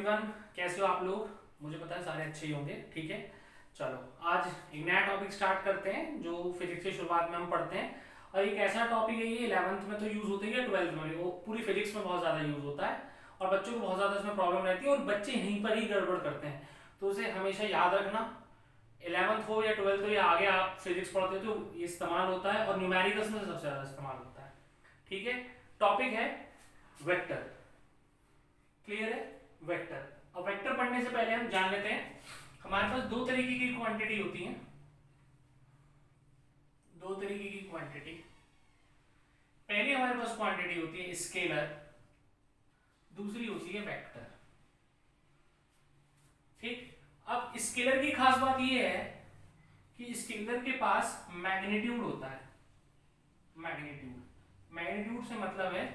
Everyone, कैसे हो आप लोग। मुझे पता है सारे अच्छे ही होंगे। ठीक है, चलो आज एक नया टॉपिक स्टार्ट करते हैं जो फिजिक्स की शुरुआत में हम पढ़ते हैं। और एक ऐसा टॉपिक है, ये 11th में तो यूज़ होता ही है, 12th में भी वो पूरी फिजिक्स में बहुत ज़्यादा यूज़ होता है और बच्चों को बहुत ज़्यादा इसमें प्रॉब्लम रहती है और बच्चे यहीं पर ही गड़बड़ करते हैं। तो उसे हमेशा याद रखना, 11th हो या 12th हो या आगे आप फिजिक्स पढ़ते हो तो ये इस्तेमाल होता है और न्यूमेरिकल्स में सबसे ज़्यादा इस्तेमाल होता है। ठीक है, टॉपिक है वेक्टर। क्लियर है? वेक्टर। अब वेक्टर पढ़ने से पहले हम जान लेते हैं हमारे पास दो तरीके की क्वांटिटी होती है। दो तरीके की क्वांटिटी। पहली हमारे पास क्वांटिटी होती है स्केलर, दूसरी होती है वेक्टर। ठीक, अब स्केलर की खास बात यह है कि स्केलर के पास मैग्नीट्यूड होता है। मैग्नीट्यूड से मतलब है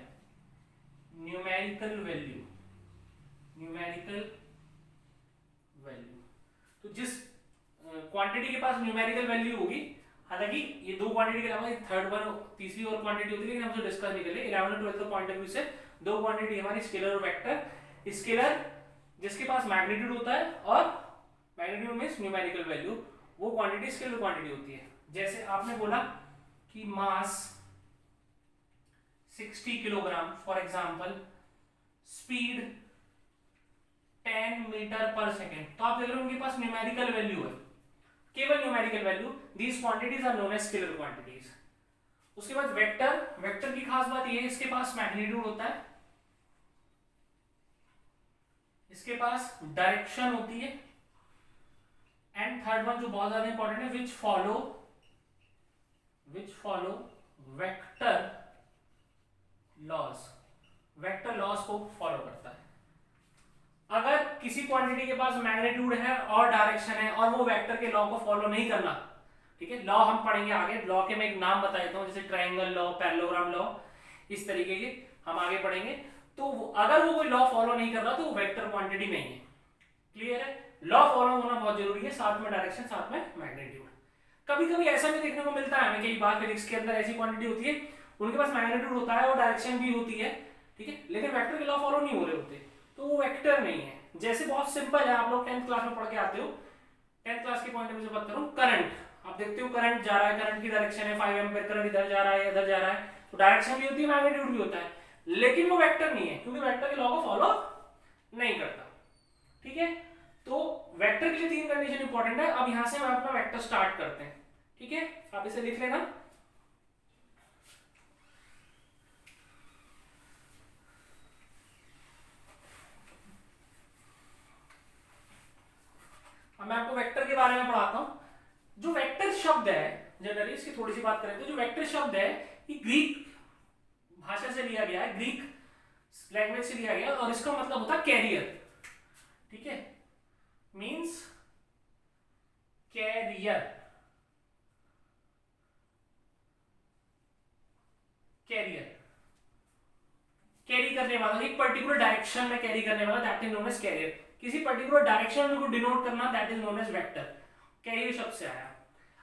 न्यूमेरिकल वैल्यू। तो जिस क्वांटिटी के पास न्यूमेरिकल वैल्यू होगी, हालांकि ये दो क्वांटिटी के अलावा थर्ड वन तीसरी और क्वांटिटी होती है, लेकिन हम जो डिस्कस नहीं कर रहे 11 और 12 पॉइंट ऑफ व्यू से दो क्वांटिटी हमारी स्केलर और वेक्टर। स्केलर जिसके पास मैग्नीट्यूड होता है और मैग्नीट्यूड मींस न्यूमेरिकल वैल्यू, वो क्वांटिटी स्केलर क्वांटिटी होती है। जैसे आपने बोला कि mass 60 kilogram for example, speed 10 metre पर सेकेंड, तो आप देख रहे हो उनके पास न्यूमेरिकल वैल्यू है, केवल numerical value. These quantities are known as scalar quantities. उसके बाद वेक्टर की खास बात यह है इसके पास मैग्नीट्यूड होता है, इसके पास डायरेक्शन होती है, एंड थर्ड वन जो बहुत ज्यादा इंपॉर्टेंट है, विच फॉलो वेक्टर लॉज को फॉलो करता है। अगर किसी क्वांटिटी के पास मैग्नीट्यूड है और डायरेक्शन है और वो वेक्टर के लॉ को फॉलो नहीं करना, ठीक है, लॉ हम पढ़ेंगे आगे, लॉ के मैं एक नाम बता देता हूं, जैसे ट्रायंगल लॉ, पैरेललोग्राम लॉ, इस तरीके के हम आगे पढ़ेंगे। तो अगर वो कोई लॉ फॉलो नहीं कर रहा तो वो वेक्टर क्वांटिटी नहीं है। क्लियर है? लॉ फॉलो होना बहुत जरूरी है, साथ में डायरेक्शन, साथ में मैग्नीट्यूड। कभी कभी ऐसा भी देखने को मिलता है हमें, कई बार फिजिक्स के अंदर ऐसी क्वांटिटी होती है उनके पास मैग्नीट्यूड होता है और डायरेक्शन भी होती है, ठीक है, लेकिन वेक्टर के लॉ फॉलो नहीं हो रहे होते, तो वो वेक्टर नहीं है। जैसे बहुत सिंपल है, आप लोग 10th क्लास में पढ़ के आते हो, 10th क्लास के पॉइंट ऑफ व्यू से बात करूं, करंट। आप देखते हो करंट जा रहा है, करंट की डायरेक्शन है 5 एम्पीयर, करंट इधर जा रहा है इधर जा रहा है, तो डायरेक्शन भी होती है, मैग्नीट्यूड भी होता है, लेकिन वो वेक्टर नहीं है क्योंकि वेक्टर के लॉ को फॉलो नहीं करता। ठीक है, तो वेक्टर के लिए तीन कंडीशन इंपॉर्टेंट है। अब यहां से हम अपना वेक्टर स्टार्ट करते हैं। ठीक है, आप इसे लिख लेना। अब मैं आपको वेक्टर के बारे में पढ़ाता हूं। जो वेक्टर शब्द है, जनरली इसकी थोड़ी सी बात करें तो जो वेक्टर शब्द है ये ग्रीक भाषा से लिया गया है, ग्रीक लैंग्वेज से लिया गया, और इसका मतलब होता है कैरियर। ठीक है, मींस कैरियर, कैरी करने वाला, एक पर्टिकुलर डायरेक्शन में कैरी करने वाला, that is known as carrier. किसी पर्टिकुलर डायरेक्शन को डिनोट करना, that is known as vector. Carrier शब्द से आया।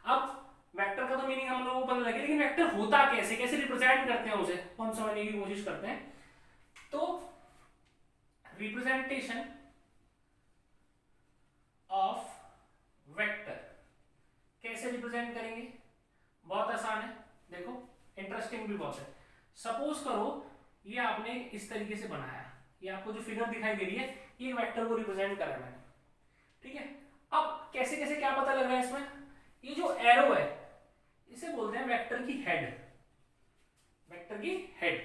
अब वेक्टर का तो मीनिंग हम लोगों को पता लगे, लेकिन वेक्टर होता कैसे, कैसे रिप्रेजेंट करते हैं उसे, हम समझने की कोशिश करते हैं। तो रिप्रेजेंटेशन ऑफ वेक्टर कैसे रिप्रेजेंट करेंगे, बहुत आसान है। देखो, इंटरेस्टिंग भी बहुत है। सपोज करो ये आपने इस तरीके से बनाया, ये आपको जो फिगर दिखाई दे रही है ये वेक्टर को रिप्रेजेंट कर रहा है। ठीक है, अब कैसे कैसे क्या पता लग रहा है इसमें, ये जो एरो है इसे बोलते हैं वेक्टर की हेड। वेक्टर की हेड,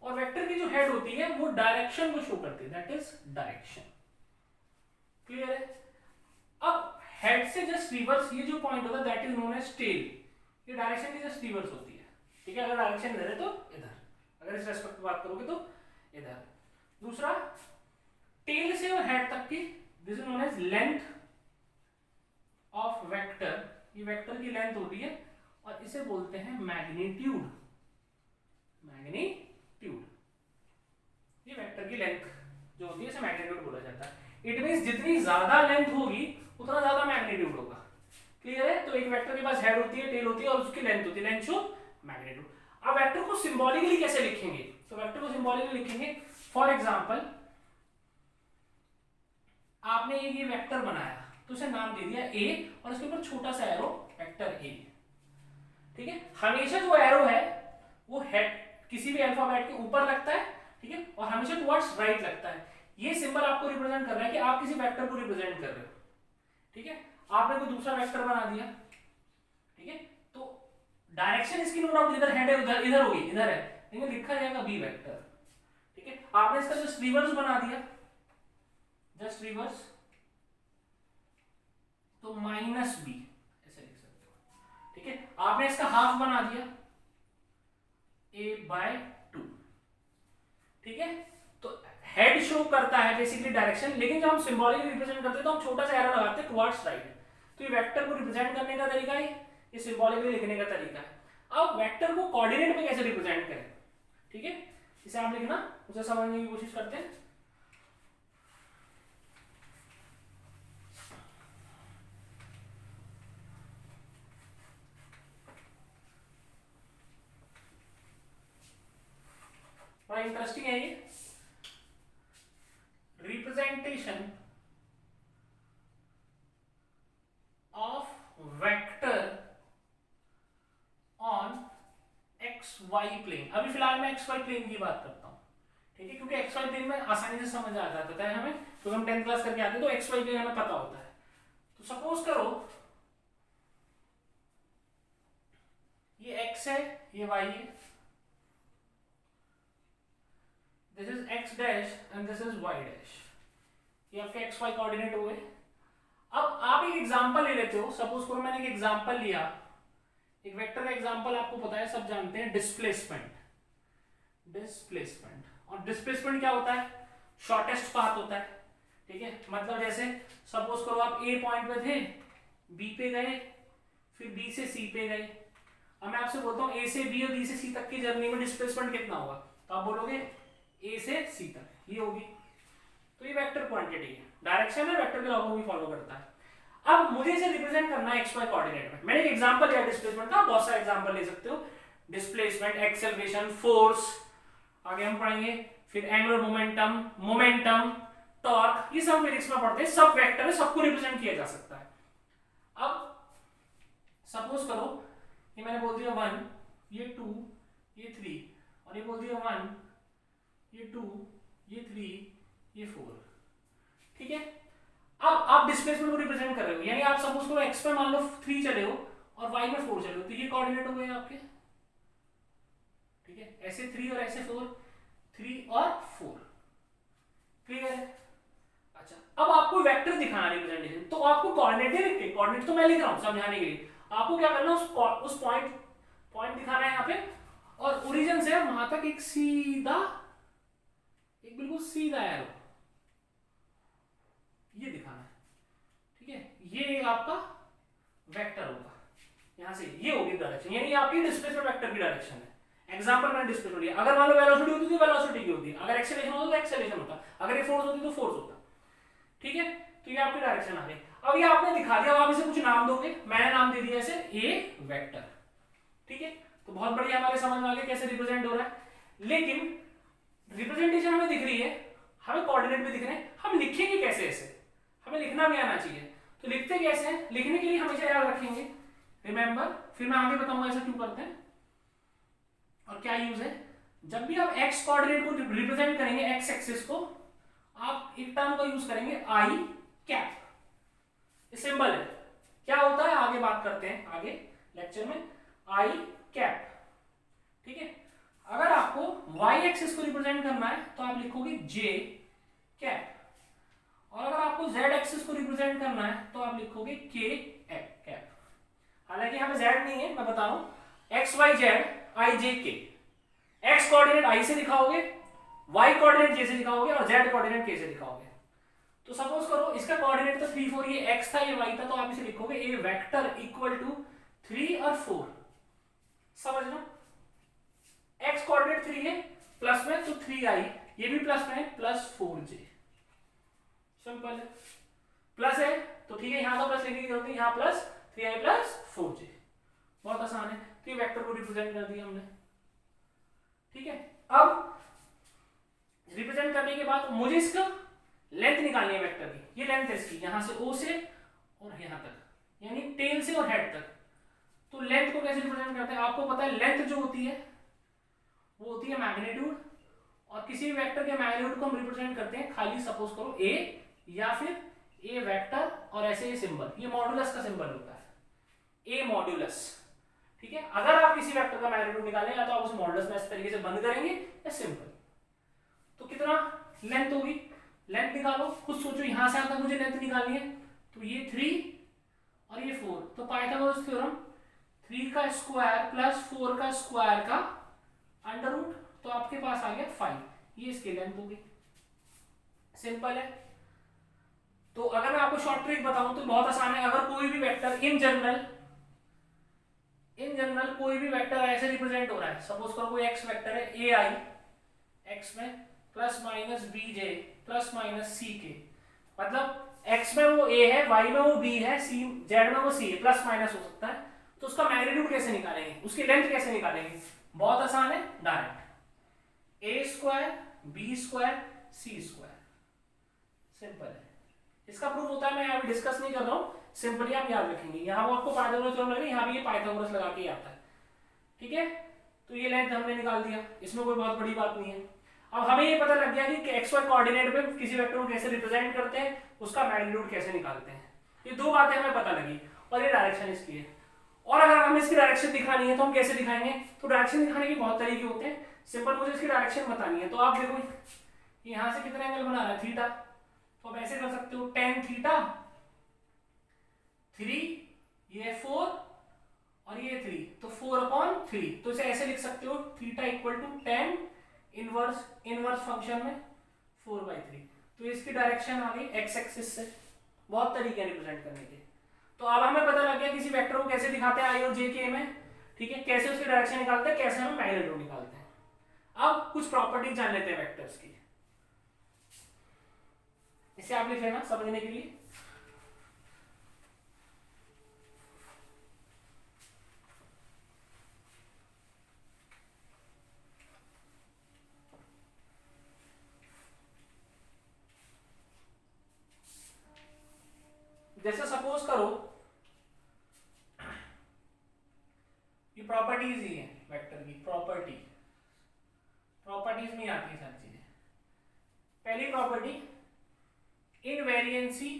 और वेक्टर की जो हेड होती है वो डायरेक्शन को शो करती है, दैट इज डायरेक्शन। क्लियर है? अब हेड से जस्ट रिवर्स ये जो पॉइंट होता है that is known as tail. ये डायरेक्शन की जस्ट रिवर्स होती है। ठीक है, अगर डायरेक्शन इधर है तो इधर, अगर इस रेस्पेक्ट में बात करोगे तो इधर। दूसरा, टेल से और हेड तक की, this is known as length of vector. ये वेक्टर की लेंथ होती है और इसे बोलते हैं मैग्नीट्यूड। ये वेक्टर की लेंथ जो होती है इसे मैग्नीट्यूड बोला जाता है। इट मींस जितनी ज्यादा लेंथ होगी उतना ज्यादा मैग्नीट्यूड होगा। क्लियर है? तो एक वेक्टर के पास हेड होती है, टेल होती है और उसकी लेंथ होती है, लेंथ शो मैग्नीट्यूड। अब वेक्टर को सिंबॉलिकली कैसे लिखेंगे, तो वेक्टर को सिंबॉलिकली लिखेंगे, फॉर एग्जांपल आपने ये वेक्टर बनाया तो उसे नाम दे दिया ए और इसके ऊपर छोटा सा एरो वेक्टर ए। ठीक है, हमेशा जो एरो है वो हेड किसी भी अल्फाबेट के ऊपर लगता है, ठीक है, और हमेशा टुवर्ड्स राइट लगता है। ये सिंबल आपको रिप्रेजेंट कर रहा है कि आप किसी वेक्टर को रिप्रेजेंट कर रहे हो। ठीक है, आपने कोई दूसरा वेक्टर बना दिया, ठीक है, तो डायरेक्शन इसकी नो डाउट इधर हेड है, उधर इधर होगी, इधर है, लेकिन लिखा जाएगा बी वेक्टर। ठीक है, आपने इसका जस्ट रिवर्स बना दिया, जस्ट रिवर्स, तो माइनस बी ऐसे लिख सकते हो। ठीक है, आपने इसका हाफ बना दिया a/2। ठीक है, तो हेड शो करता है बेसिकली डायरेक्शन, लेकिन जब हम सिंबॉलिकली रिप्रेजेंट करते हैं तो हम छोटा सा एरो लगाते हैं टुवर्ड्स राइट। तो ये वेक्टर को रिप्रेजेंट करने का तरीका है, ये सिंबॉलिकली लिखने का तरीका है। अब वेक्टर को कोऑर्डिनेट में कैसे रिप्रेजेंट करें, ठीक है, इसे आप लिखना, उसे समझने की कोशिश करते हैं। बड़ा इंटरेस्टिंग है ये, representation of vector on X Y plane. अभी फिलहाल मैं एक्स वाई प्लेन की बात करता हूं, ठीक है, क्योंकि एक्स वाई प्लेन में आसानी से समझ आ जाता है हमें, क्योंकि हम 10th क्लास करके आते हैं तो एक्स वाई प्लेन हमें पता होता है। तो सपोज करो ये x है, ये y है, this is x dash and this is y dash, ये आपके एक्स वाई कोऑर्डिनेट हुए। अब आप एक एग्जांपल ले लेते हो, सपोज करो मैंने एक एग्जांपल लिया, एक वेक्टर का एग्जांपल आपको पता है, सब जानते हैं, डिस्प्लेसमेंट। डिस्प्लेसमेंट, और डिस्प्लेसमेंट क्या होता है, शॉर्टेस्ट पाथ होता है। ठीक है, मतलब जैसे सपोज करो आप ए पॉइंट पे थे, बी पे गए, फिर बी से सी पे गए। अब मैं आपसे बोलता हूँ ए से बी और बी से सी तक की जर्नी में डिस्प्लेसमेंट कितना होगा, तो आप बोलोगे ए से सी तक, ये होगी। तो ये वेक्टर क्वांटिटी है, डायरेक्शन है, वेक्टर के लॉ को भी फॉलो करता है। अब मुझे इसे रिप्रेजेंट करना है एक्स वाई कोऑर्डिनेट में। मैंने एक एग्जांपल लिया डिस्प्लेसमेंट का, बहुत सारे एग्जांपल ले सकते हो, डिस्प्लेसमेंट, एक्सेलरेशन, फोर्स, आगे हम पढ़ेंगे, फिर एंगुलर मोमेंटम, मोमेंटम, टॉर्क, ये सब फिजिक्स में पढ़ते हैं, सब वेक्टर है, सबको रिप्रेजेंट किया जा सकता है। अब सपोज करो ये मैंने बोल दिया 1, ये 2, ये 3, और ये बोल दिया 1, ये 2, ये 3, ये 4। ठीक है, अब आप डिस्प्लेसमेंट को रिप्रेजेंट कर रहे हो, यानी आप सपोज करो एक्स पे मान लो 3 चले हो और वाई में 4 चले हो, तो ये कोऑर्डिनेट हो गए आपके। ठीक है, ऐसे 3 और ऐसे 4, 3 और 4, क्लियर है। अच्छा, अब आपको वेक्टर दिखाना रिप्रेजेंटेशन, तो आपको कोऑर्डिनेट नहीं लिखते, कोऑर्डिनेट तो मैं लिख रहा हूं समझाने के लिए, आपको क्या करना है, उस पॉइंट दिखाना है यहाँ पे, और ओरिजिन से वहां तक एक सीधा, एक बिल्कुल सीधा एरो ये दिखाना है। ठीक है, ये आपका वेक्टर होगा, यहां से ये होगी डायरेक्शन, यानी आपकी डिस्प्लेसमेंट वेक्टर की डायरेक्शन है। एग्जांपल मैंने डिस्प्लेसमेंट लिया, अगर मान लो वेलोसिटी होती तो वेलोसिटी की होती, अगर एक्सेलरेशन होता तो एक्सेलरेशन होता, अगर ये फोर्स होती तो फोर्स होता। ठीक है, तो ये आपकी डायरेक्शन आ गई। अब ये आपने दिखा दिया, अब आप इसे कुछ नाम दोगे, मैंने नाम दे दिया इसे ए वेक्टर। ठीक है, तो बहुत बढ़िया, हमारे समझ में आ गया कैसे रिप्रेजेंट हो रहा है। लेकिन रिप्रेजेंटेशन हमें दिख रही है, हमें कोऑर्डिनेट भी दिख रहे हैं, हम लिखेंगे कैसे ऐसे, हमें लिखना भी आना चाहिए। तो लिखते कैसे हैं, लिखने के लिए हमेशा याद रखेंगे रिमेंबर, फिर मैं आगे बताऊंगा ऐसा क्यों करते हैं और क्या यूज है। जब भी आप एक्स कोऑर्डिनेट को रिप्रेजेंट करेंगे, एक्स एक्सिस को, आप एक टर्म का यूज करेंगे आई कैप, सिंबल है, क्या होता है आगे बात करते हैं, आगे लेक्चर में, आई कैप। ठीक है, अगर आपको वाई एक्सिस को रिप्रेजेंट करना है तो आप लिखोगे जे कैप, और अगर आपको जेड एक्सिस को रिप्रेजेंट करना है तो आप लिखोगे के कैप। हालांकि यहाँ पे जेड नहीं है, मैं बता रहा हूं, एक्स वाई जेड आई जे के, एक्स कोऑर्डिनेट आई से दिखाओगे, वाई कोऑर्डिनेट जे से दिखाओगे, और जेड कोऑर्डिनेट के से दिखाओगे। तो सपोज करो इसका कोऑर्डिनेट तो 3 4, ये एक्स था, ये वाई था, तो आप इसे लिखोगे ए वेक्टर इक्वल टू 3 और 4। समझना, एक्स कोऑर्डिनेट 3 है प्लस में, तो 3i, ये भी प्लस में है, प्लस 4j। सिंपल है, प्लस है तो ठीक है, यहां तो प्लस लिखने की जरूरत नहीं, यहां प्लस 3i प्लस 4j, बहुत आसान है। तो ये वेक्टर को रिप्रेजेंट कर दिया हमने। ठीक है, अब रिप्रेजेंट करने के बाद मुझे इसका लेंथ निकालनी है वेक्टर की, ये लेंथ है इसकी, यहां से ओ से और यहां तक, यानी टेल से और हेड तक। तो लेंथ को कैसे रिप्रेजेंट करते हैं, आपको पता है लेंथ जो होती है वो होती है मैग्नीट्यूड, और किसी भी वेक्टर के मैग्नीट्यूड को हम रिप्रेजेंट करते हैं खाली सपोज करो ए या फिर ए वेक्टर और ऐसे ये सिंबल, ये मॉड्यूलस का सिंबल होता है, ए मॉड्यूलस। ठीक है, अगर आप किसी वेक्टर का मैग्नीट्यूड निकालें या तो आप उस मॉड्यूलस में इस तरीके से बंद करेंगे या सिंपल। तो कितना लेंथ होगी, लेंथ निकालो, खुद सोचो, यहां से आता मुझे लेंथ निकालनी है, तो ये 3 और ये 4, तो पाइथागोरस थ्योरम 3 का स्क्वायर प्लस 4 का स्क्वायर का अंडर रूट, तो आपके पास आ गया 5, ये इसकी लेंथ होगी। सिंपल है। तो अगर मैं आपको शॉर्ट ट्रिक बताऊं तो बहुत आसान है, अगर कोई भी वेक्टर इन जनरल कोई भी वेक्टर ऐसे रिप्रेजेंट हो रहा है, सपोज करो कोई एक्स वेक्टर है ए आई, एक्स में plus minus b j plus minus c k, मतलब एक्स में वो ए है, वाई में वो बी है, सी जेड में वो सी है, प्लस माइनस हो सकता है। तो उसका मैग्नीट्यूड कैसे निकालेंगे, उसकी लेंथ कैसे निकालेंगे, बहुत आसान है, डायरेक्ट ए स्क्वायर बी स्क्वायर सी स्क्वायर, सिंपल है। इसका प्रूफ होता है, मैं यहाँ डिस्कस नहीं कर रहा हूँ, सिंपली आप याद रखेंगे, यहाँ वो आपको पाइथागोरस थ्योरम लग रहा है, यहाँ भी ये पाइथागोरस लगा के आता है। ठीक है, तो ये लेंथ हमने निकाल दिया, इसमें कोई बहुत बड़ी बात नहीं है। अब हमें ये पता लग गया कि एक्स वाई कोऑर्डिनेट पे किसी वेक्टर को कैसे रिप्रेजेंट करते हैं, उसका मैग्नीट्यूड कैसे निकालते हैं, ये दो बातें हमें पता लगी, और ये डायरेक्शन इसकी है। और अगर हमें इसकी डायरेक्शन दिखानी है तो हम कैसे दिखाएंगे, तो डायरेक्शन दिखाने के बहुत तरीके होते हैं, सिंपल मुझे इसकी डायरेक्शन बतानी है। तो आप देखो यहाँ से कितना एंगल बना रहा है, थीटा, तो आप ऐसे कर सकते हो tan थीटा 3, ये 4 और ये 3, तो 4/3, तो इसे ऐसे लिख सकते हो theta equal to tan inverse function में 4/3। तो इसकी डायरेक्शन आ गई एक्स एक्सिस से, बहुत तरीके हैं रिप्रेजेंट करने के। तो अब हमें पता लग गया किसी वेक्टर को कैसे दिखाते हैं आई और जे के में, ठीक है, कैसे उसकी डायरेक्शन निकालते हैं, कैसे हम मैग्नीट्यूड निकालते हैं। अब कुछ प्रॉपर्टीज जान लेते हैं वेक्टर्स की, इसे आप लिख लेना समझने के लिए। जैसे सपोज करो ये प्रॉपर्टीज ही है वेक्टर की, प्रॉपर्टीज में आती है सारी चीजें। पहली property invariancy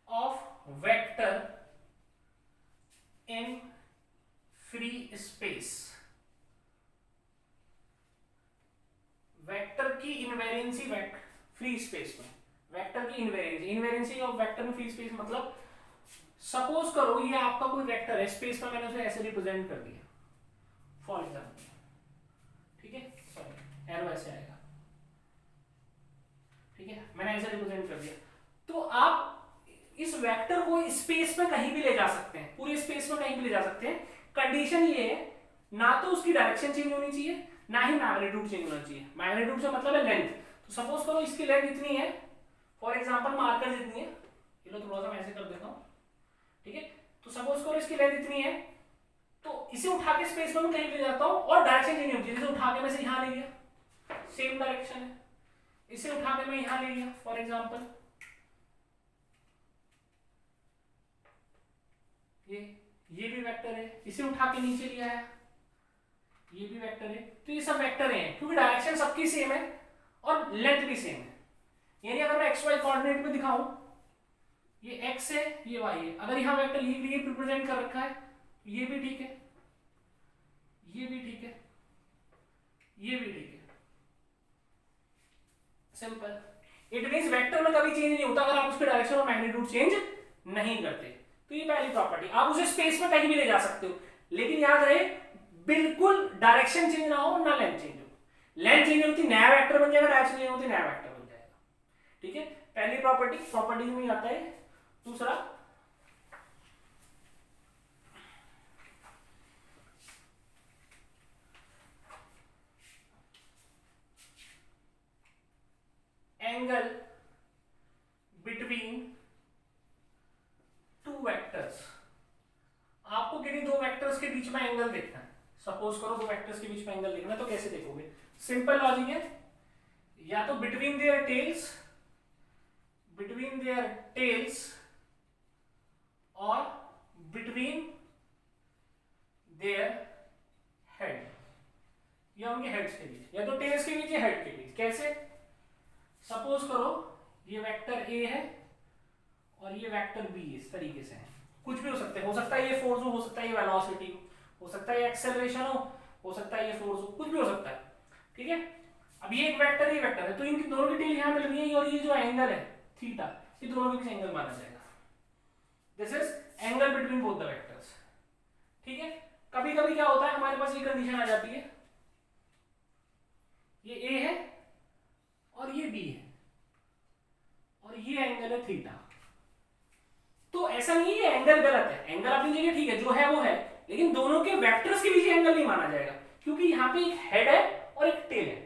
of vector in free space, vector की इनवेरिएंसी फ्री स्पेस में, वेक्टर की invariancy of vector in free space मतलब सपोज करो ये आपका कोई वेक्टर है स्पेस में, मैंने उसे ऐसे रिप्रेजेंट कर दिया फॉर एग्जांपल, ठीक है, सॉरी एरो ऐसे आएगा, ठीक है, मैंने ऐसे रिप्रेजेंट कर दिया। तो आप इस वेक्टर को स्पेस में कहीं भी ले जा सकते हैं, पूरे स्पेस में कहीं भी ले जा सकते हैं। कंडीशन ये है ना तो उसकी डायरेक्शन चेंज होनी चाहिए, ना ही मैग्नीट्यूड चेंज होना चाहिए। मैग्नीट्यूड से मतलब है लेंथ। तो सपोज करो इसकी लेंथ इतनी है, फॉर एग्जांपल मार्कर जितनी है, चलो थोड़ा सा मैं ऐसे कर देता हूं, ठीक है, तो सपोज करो इसकी लेंथ इतनी है, तो इसे उठा के स्पेस में मैं कहीं ले जाता हूं और डायरेक्शन चेंज होती है। जैसे उठा के मैं से यहां ले गया, सेम डायरेक्शन है, इसे उठा के मैं यहां ले गया फॉर एग्जांपल, ये भी वेक्टर है, इसे उठा के नीचे लिया है, ये भी वेक्टर है। तो ये सब वेक्टर हैं क्योंकि डायरेक्शन सबकी सेम है और लेंथ भी सेम है। यानी अगर मैं एक्स वाई कोऑर्डिनेट में दिखाऊं, ये एक्स है ये वाई है, अगर यहां वेक्टर ये रिप्रेजेंट कर रखा है, ये भी ठीक है, ये भी ठीक है, ये भी ठीक है, सिंपल। इट मींस वेक्टर में कभी चेंज नहीं होता अगर आप उसके डायरेक्शन और मैग्नीट्यूड चेंज नहीं करते। तो ये पहली प्रॉपर्टी, आप उसे स्पेस में कहीं भी ले जा सकते हो, लेकिन याद रहे बिल्कुल डायरेक्शन चेंज ना हो ना लेंथ चेंज हो। लेंथ चेंज होती नया वेक्टर बन जाएगा, डायरेक्शन चेंज होती नया वेक्टर बन जाएगा, ठीक है। पहली प्रॉपर्टी में आता है। दूसरा एंगल बिटवीन टू वेक्टर्स। आपको किन्हीं दो वेक्टर्स के बीच में एंगल देखना है, सपोज करो दो वेक्टर्स के बीच में एंगल देखना है, तो कैसे देखोगे? सिंपल लॉजिक है, या तो बिटवीन देयर टेल्स और बिटवीन देयर हेड, या उनके हेड्स के बीच, या तो टेल्स के बीच या हेड के बीच। कैसे? सपोज करो ये वेक्टर ए है और ये वेक्टर बी इस तरीके से है, कुछ भी हो सकता है ये फोर्स हो सकता है ये वेलोसिटी हो सकता है ये एक्सेलरेशन हो सकता है ये फोर्स हो, कुछ भी हो सकता है, ठीक है। अब ये एक वेक्टर, ये वेक्टर है, तो इनकी दोनों की टेल यहां मिल रही है और ये जो एंगल है थीटा, ये दोनों के बीच एंगल माना जाएगा। This is angle between both the vectors, ठीक है। कभी कभी क्या होता है, हमारे पास ये कंडीशन आ जाती है, ये ए है और ये बी है और ये एंगल है थीटा, तो ऐसा नहीं है एंगल गलत है, एंगल अपनी जगह ठीक है, जो है वो है, लेकिन दोनों के वेक्टर्स के बीच एंगल नहीं माना जाएगा, क्योंकि यहाँ पे एक हेड है और एक टेल है।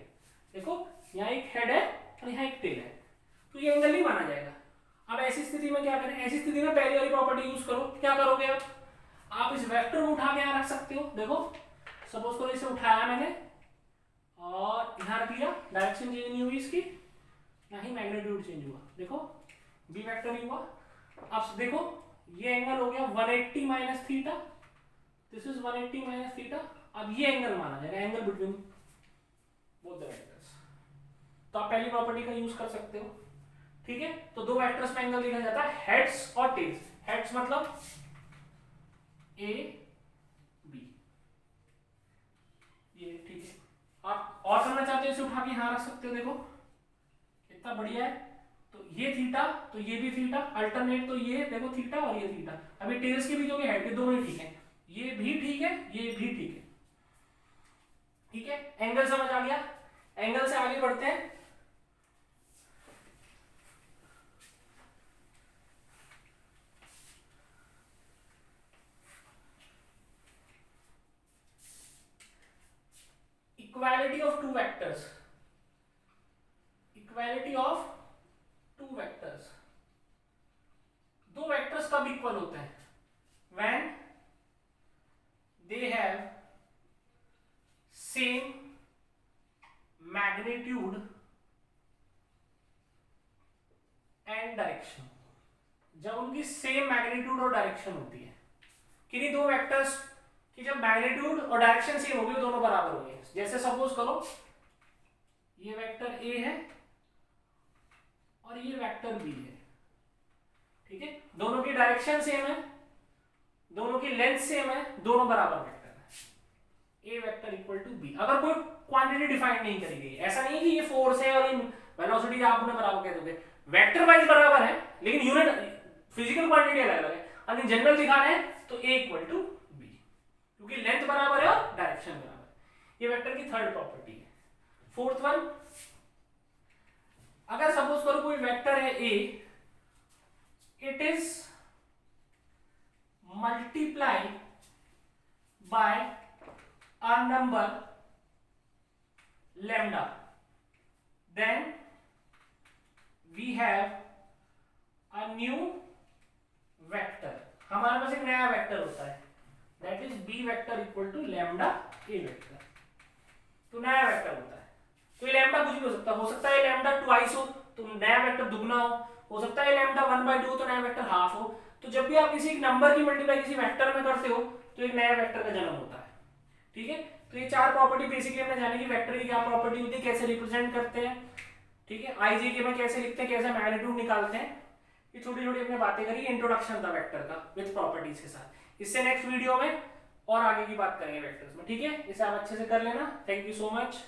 देखो यहाँ एक हेड है और यहाँ एक टेल है, तो ये एंगल नहीं माना जाएगा। अब ऐसी स्थिति में क्या करें? ऐसी स्थिति में पहली वाली प्रॉपर्टी यूज करो। क्या करोगे आप इस वेक्टर को उठा के यहाँ रख सकते हो। देखो सपोज करो इसे उठाया मैंने और यहाँ रख दिया, डायरेक्शन चेंज नहीं हुई इसकी, ना ही मैग्नीट्यूड चेंज हुआ। देखो बी वेक्टर नहीं हुआ। अब देखो ये एंगल हो गया 180 minus theta, this is 180 minus theta. अब ये एंगल माना जाएगा, angle between both the vectors. तो आप पहली प्रॉपर्टी का यूज कर सकते हो, ठीक है। तो दो वेक्टर्स में एंगल लिखा जाता है हेड्स और टेल्स। हेड्स मतलब ए बी, ये ठीक है। आप और करना चाहते हो इसे उठा के यहां रख सकते हो। देखो कितना बढ़िया है। तो ये थीटा तो ये भी थीटा, अल्टरनेट तो ये देखो थीटा और ये थीटा। अभी टेल्स के भी जो हेड के दोनों ही ठीक है, ये भी ठीक है ये भी ठीक है, ठीक है। एंगल समझ आ गया। एंगल से आगे बढ़ते हैं। Equality of two vectors, equality of two vectors. दो वेक्टर्स कब इक्वल होते हैं? When they have same magnitude and direction. जब उनकी सेम मैग्नीट्यूड और डायरेक्शन होती है, किन्हीं दो वेक्टर्स कि जब मैग्नीट्यूड और डायरेक्शन सेम होगी, दोनों बराबर होंगे। जैसे सपोज करो ये वेक्टर ए है और ये वेक्टर बी है, ठीक है। दोनों की डायरेक्शन सेम है, दोनों की लेंथ सेम है, दोनों बराबर वेक्टर है। ए वेक्टर इक्वल टू बी। अगर कोई क्वांटिटी डिफाइन नहीं करी गई, ऐसा नहीं कि ये फोर्स है और ये वेलोसिटी आप उन्हें बराबर कह दोगे, वेक्टर वाइज बराबर है लेकिन यूनिट फिजिकल क्वांटिटी अलग अलग है। अगर जनरल दिखा रहे हैं तो ए इक्वल टू बी, क्योंकि लेंथ बराबर है और डायरेक्शन बराबर। ये वेक्टर की थर्ड प्रॉपर्टी है। फोर्थ वन, अगर सपोज करो कोई वेक्टर है a, it is multiply by a number lambda, then we have a new vector. हमारे पास एक नया वेक्टर होता है, that is b vector equal to lambda a vector. तो नया वेक्टर होता है, तो ये लैम्डा कुछ भी हो सकता है लैम्डा ट्वाइस हो तो नया वेक्टर दुगना हो सकता है लैम्डा 1/2 तो नया वेक्टर हाफ हो। तो जब भी आप किसी एक नंबर की मल्टीप्लाई किसी वेक्टर में करते हो तो एक नया वेक्टर का जन्म होता है, ठीक है। तो ये चार प्रॉपर्टी बेसिकली हमने जाने की वेक्टर की क्या प्रॉपर्टी होती है, कैसे रिप्रेजेंट करते हैं, ठीक है, आईजीके में कैसे लिखते हैं, कैसे मैग्नीट्यूड निकालते हैं, ये छोटी छोटी हमने बातें करी। इंट्रोडक्शन था वेक्टर का विद प्रॉपर्टीज के साथ। इससे नेक्स्ट वीडियो में और आगे की बात करेंगे वेक्टर्स में, ठीक है। इसे आप अच्छे से कर लेना। Thank you so much.